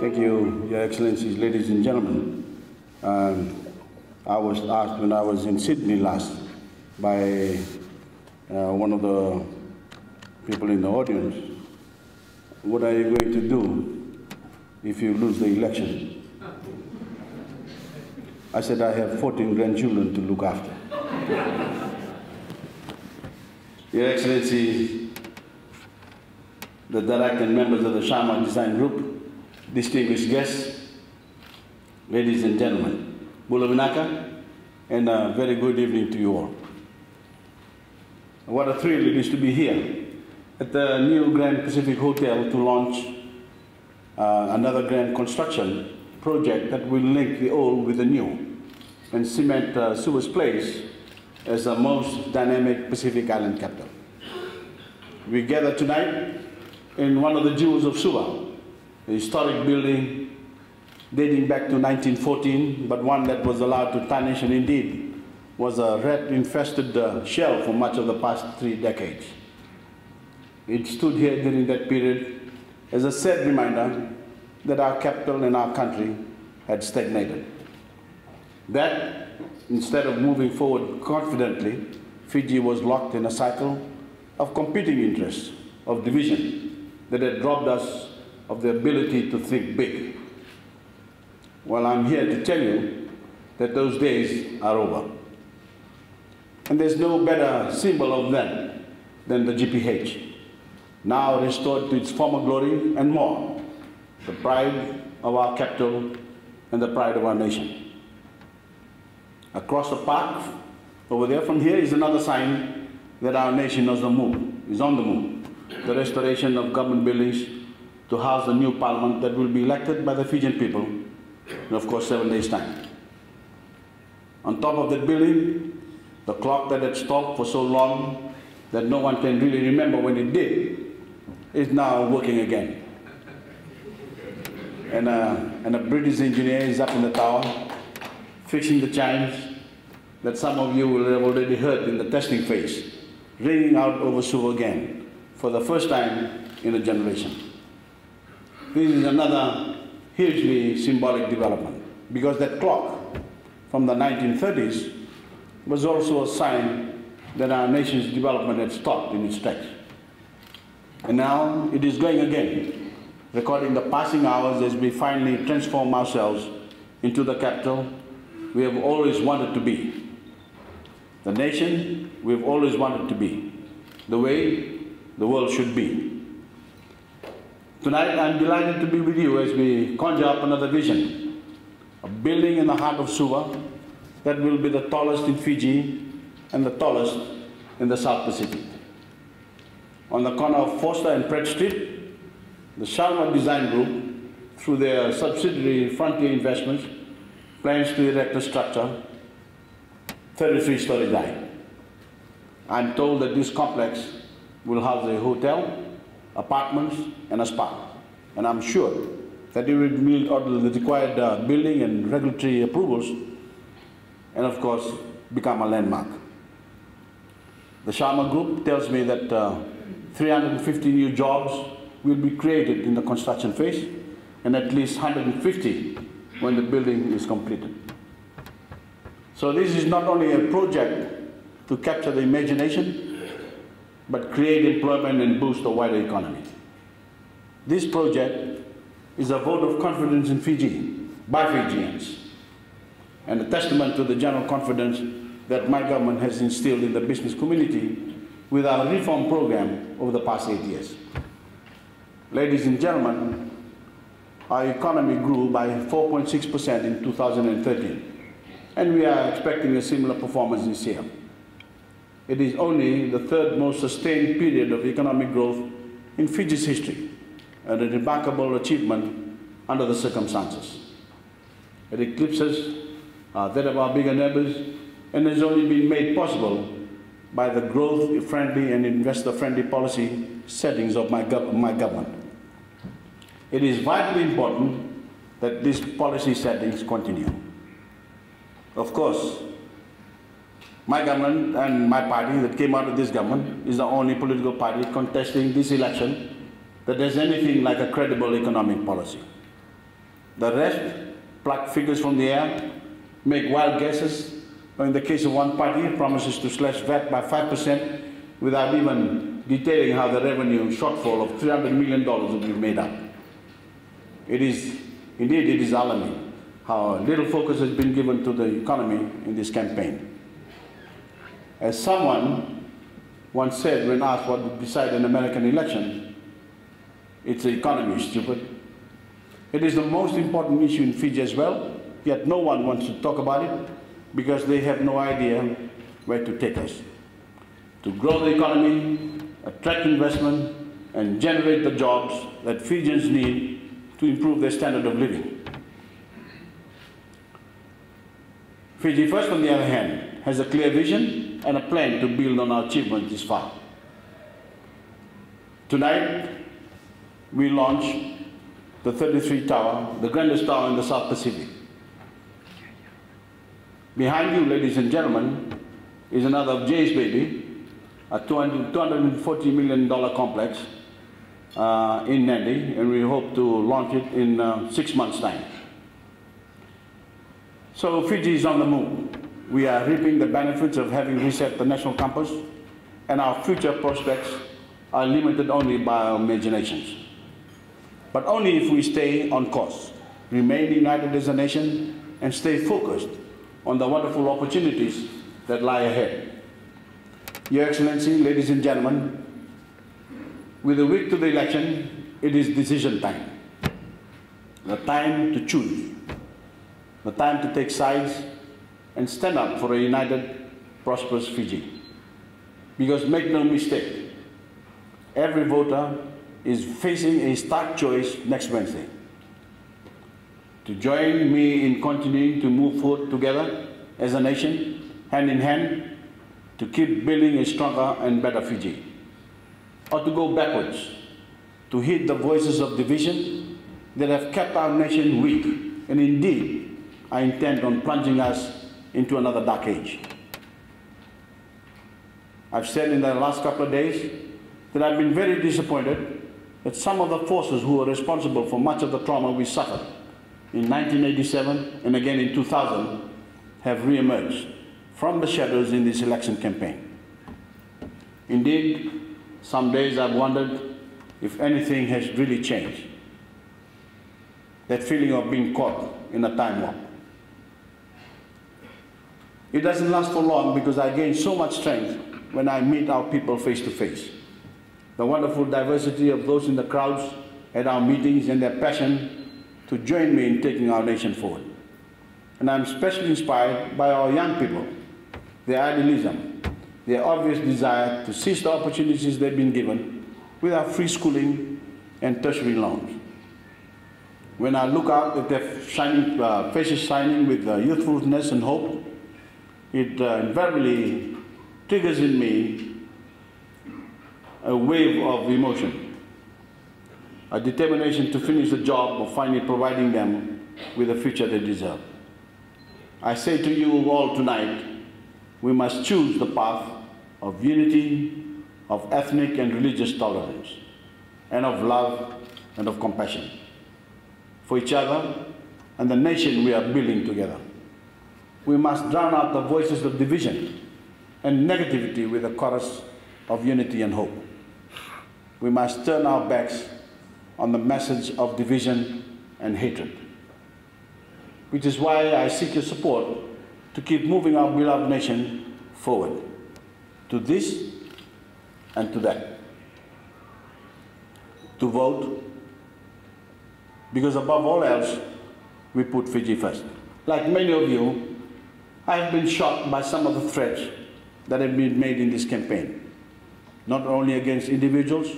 Thank you, Your Excellencies, ladies and gentlemen. I was asked when I was in Sydney last by one of the people in the audience, what are you going to do if you lose the election? I said, I have 14 grandchildren to look after. Your Excellency, the director and members of the Sharma Design Group, distinguished guests, ladies and gentlemen, Bula Vinaka, and a very good evening to you all. What a thrill it is to be here at the new Grand Pacific Hotel to launch another grand construction project that will link the old with the new and cement Suva's place as the most dynamic Pacific Island capital. We gather tonight in one of the jewels of Suva, a historic building dating back to 1914, but one that was allowed to tarnish and indeed was a rat-infested shell for much of the past 3 decades. It stood here during that period as a sad reminder that our capital and our country had stagnated. That, instead of moving forward confidently, Fiji was locked in a cycle of competing interests, of division, that had robbed us of the ability to think big. Well, I'm here to tell you that those days are over. And there's no better symbol of that than the GPH, now restored to its former glory and more, the pride of our capital and the pride of our nation. Across the park, over there from here, is another sign that our nation is on the move. The restoration of government buildings to house the new parliament that will be elected by the Fijian people in, of course, 7 days' time. On top of that building, the clock that had stopped for so long that no one can really remember when it did is now working again. And a British engineer is up in the tower fixing the chimes that some of you will have already heard in the testing phase, ringing out over Suva again for the first time in a generation. This is another hugely symbolic development, because that clock from the 1930s was also a sign that our nation's development had stopped in its tracks. And now it is going again, recording the passing hours as we finally transform ourselves into the capital we have always wanted to be, the nation we've always wanted to be, the way the world should be. Tonight, I'm delighted to be with you as we conjure up another vision, a building in the heart of Suva that will be the tallest in Fiji and the tallest in the South Pacific. On the corner of Foster and Pratt Street, the Sharma Design Group, through their subsidiary Frontier Investments, plans to erect a structure 33 stories high. I'm told that this complex will house a hotel, apartments, and a spa. And I'm sure that it will meet all the required building and regulatory approvals, and of course, become a landmark. The Sharma Group tells me that 350 new jobs will be created in the construction phase, and at least 150 when the building is completed. So this is not only a project to capture the imagination, but create employment and boost the wider economy. This project is a vote of confidence in Fiji by Fijians, and a testament to the general confidence that my government has instilled in the business community with our reform program over the past 8 years. Ladies and gentlemen, our economy grew by 4.6% in 2013, and we are expecting a similar performance this year. It is only the third most sustained period of economic growth in Fiji's history, and a remarkable achievement under the circumstances. It eclipses that of our bigger neighbors, and has only been made possible by the growth-friendly and investor-friendly policy settings of my government. It is vitally important that these policy settings continue. Of course, my government and my party that came out of this government is the only political party contesting this election that has anything like a credible economic policy. The rest pluck figures from the air, make wild guesses, or in the case of one party, promises to slash VAT by 5% without even detailing how the revenue shortfall of $300 million will be made up. Indeed, it is alarming how little focus has been given to the economy in this campaign. As someone once said when asked what would decide an American election, it's the economy, stupid. It is the most important issue in Fiji as well, yet no one wants to talk about it because they have no idea where to take us. To grow the economy, attract investment, and generate the jobs that Fijians need to improve their standard of living. Fiji First, on the other hand, has a clear vision and a plan to build on our achievements this far. Tonight, we launch the 33 Tower, the grandest tower in the South Pacific. Behind you, ladies and gentlemen, is another of Jay's baby, a $240 million complex in Nandi, and we hope to launch it in 6 months' time. So Fiji is on the move. We are reaping the benefits of having reset the national campus, and our future prospects are limited only by our imaginations. But only if we stay on course, remain united as a nation, and stay focused on the wonderful opportunities that lie ahead. Your Excellency, ladies and gentlemen, with a week to the election, it is decision time. The time to choose. The time to take sides and stand up for a united, prosperous Fiji. Because make no mistake, every voter is facing a stark choice next Wednesday. To join me in continuing to move forward together as a nation, hand in hand, to keep building a stronger and better Fiji. Or to go backwards, to heed the voices of division that have kept our nation weak, and indeed are intent on plunging us into another dark age. I've said in the last couple of days that I've been very disappointed that some of the forces who were responsible for much of the trauma we suffered in 1987 and again in 2000 have re-emerged from the shadows in this election campaign. Indeed, some days I've wondered if anything has really changed. That feeling of being caught in a time warp. It doesn't last for long because I gain so much strength when I meet our people face to face. The wonderful diversity of those in the crowds at our meetings and their passion to join me in taking our nation forward. And I'm especially inspired by our young people, their idealism, their obvious desire to seize the opportunities they've been given with our free schooling and tertiary loans. When I look out at their shining, faces shining with youthfulness and hope, it invariably triggers in me a wave of emotion, a determination to finish the job of finally providing them with the future they deserve. I say to you all tonight, we must choose the path of unity, of ethnic and religious tolerance, and of love and of compassion for each other and the nation we are building together. We must drown out the voices of division and negativity with a chorus of unity and hope. We must turn our backs on the message of division and hatred. Which is why I seek your support to keep moving our beloved nation forward, to this and to that. To vote, because above all else, we put Fiji first. Like many of you, I have been shocked by some of the threats that have been made in this campaign, not only against individuals,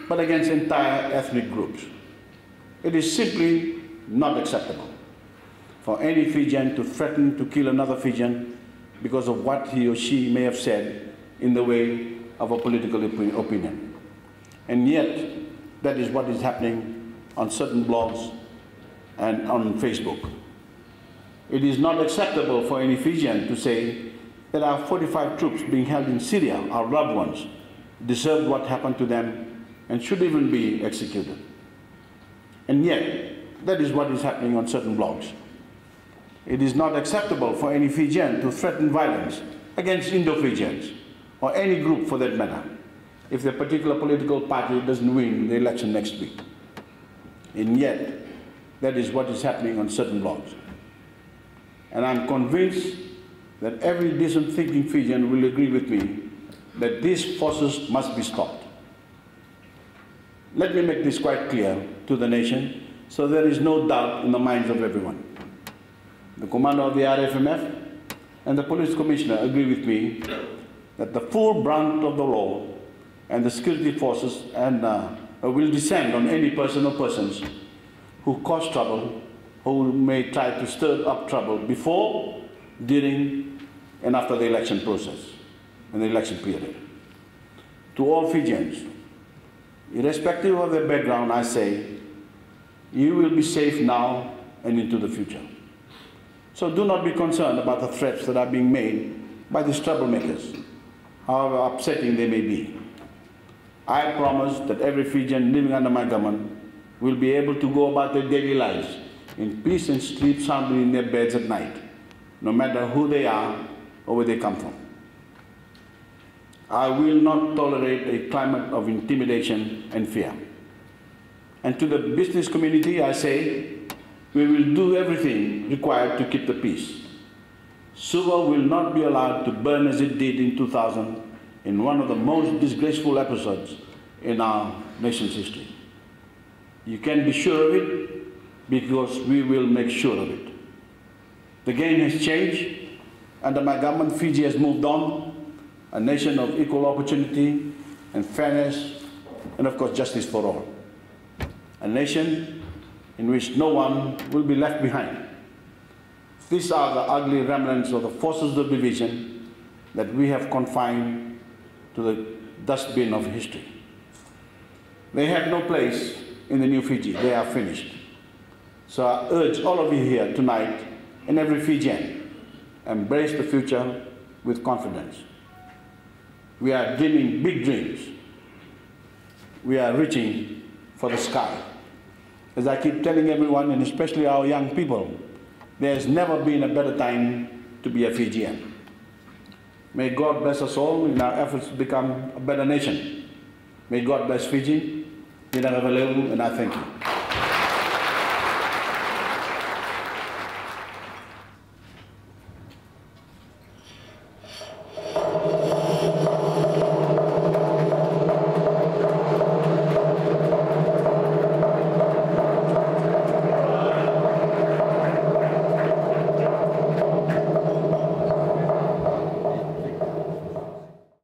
but against entire ethnic groups. It is simply not acceptable for any Fijian to threaten to kill another Fijian because of what he or she may have said in the way of a political opinion. And yet, that is what is happening on certain blogs and on Facebook. It is not acceptable for any Fijian to say that our 45 troops being held in Syria, our loved ones, deserved what happened to them and should even be executed. And yet, That is what is happening on certain blogs. It is not acceptable for any Fijian to threaten violence against Indo-Fijians, or any group for that matter, if the particular political party doesn't win the election next week. And yet, that is what is happening on certain blogs. And I'm convinced that every decent thinking Fijian will agree with me that these forces must be stopped. Let me make this quite clear to the nation, so there is no doubt in the minds of everyone. The commander of the RFMF and the police commissioner agree with me that the full brunt of the law and the security forces will descend on any person or persons who cause trouble, who may try to stir up trouble before, during, and after the election process and the election period. To all Fijians, irrespective of their background, I say, you will be safe now and into the future. So do not be concerned about the threats that are being made by these troublemakers, however upsetting they may be. I promise that every Fijian living under my government will be able to go about their daily lives in peace and sleep soundly in their beds at night, no matter who they are or where they come from. I will not tolerate a climate of intimidation and fear. And to the business community, I say, we will do everything required to keep the peace. Suva will not be allowed to burn as it did in 2000 in one of the most disgraceful episodes in our nation's history. You can be sure of it because we will make sure of it. The game has changed. Under my government, Fiji has moved on, a nation of equal opportunity and fairness, and of course justice for all. A nation in which no one will be left behind. These are the ugly remnants of the forces of division that we have confined to the dustbin of history. They have no place in the new Fiji. They are finished. So I urge all of you here tonight, and every Fijian, embrace the future with confidence. We are dreaming big dreams. We are reaching for the sky. As I keep telling everyone, and especially our young people, there has never been a better time to be a Fijian. May God bless us all in our efforts to become a better nation. May God bless Fiji. And I thank you.